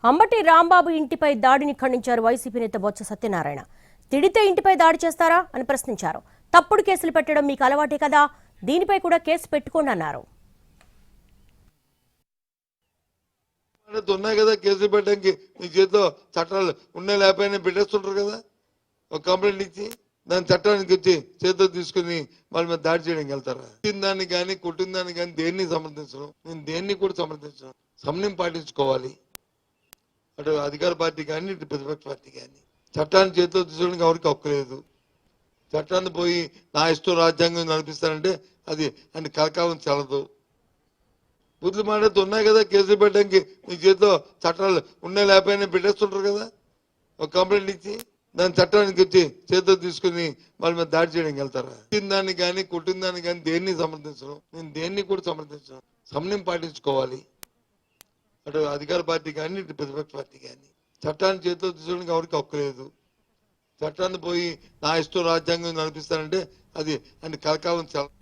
అంబటి రాంబాబు ఇంటిపై దాడిని ఖండించారు వైసీపీ నేత బొత్స సత్యనారాయణ. తిడితే ఇంటిపై దాడి చేస్తారా అని ప్రశ్నించారు. తప్పుడు కేసులు పెట్టడం మీకు అలవాటే కదా, దీనిపై కూడా కేసు పెట్టుకోండి అన్నారు. ఉన్నాయి కదా, కేసులు పెట్టడానికి మీ చేతిలో చట్టాలు ఉన్నాయి లేకపోయినా పెట్టేస్తుంటారు కదా. ఒక కంప్లైంట్ ఇచ్చి దాని చట్టానికి వచ్చి చేతితో తీసుకుని వాళ్ళ మీద దాడి చేయడానికి వెళ్తారా? దాన్ని కానీ కొట్టిన దాన్ని కానీ దేన్ని సమర్థించడం, నేను దేన్ని కూడా సమర్థించడం. సమన్వయం పాటించుకోవాలి, అటు అధికార పార్టీ కానీ ఇటు ప్రతిపక్ష పార్టీ కానీ. చట్టాన్ని చేతితో తీసుకోవడానికి ఎవరికి హక్కులేదు. చట్టాన్ని పోయి నా ఇష్టం రాజ్యాంగం నడిపిస్తానంటే అది అని కలకాలం చెల్లదు. బుద్ధులు మాట్లాడుతూ ఉన్నాయి కదా, కేసులు పెట్టడానికి మీ చేతిలో చట్టాలు ఉన్నాయి లేకపోయినా పెట్టేస్తుంటారు కదా. ఒక కంప్లైంట్ ఇచ్చి దాని చట్టానికి వచ్చి చేతితో తీసుకుని వాళ్ళ మీద దాడి చేయడానికి వెళ్తారా? దాన్ని కానీ కొట్టిన దాన్ని కానీ దేన్ని సమర్థించడం, నేను దేన్ని కూడా సమర్థించడం. సమన్వయం పాటించుకోవాలి, అటు అధికార పార్టీ కానీ ఇటు ప్రతిపక్ష పార్టీ కానీ. చట్టాన్ని చేతితో తీసుకోవడానికి ఎవరికి హక్కులేదు. చట్టాన్ని పోయి నా ఇష్టం రాజ్యాంగం నడిపిస్తానంటే అది అని కలకాలం చెల్లదు.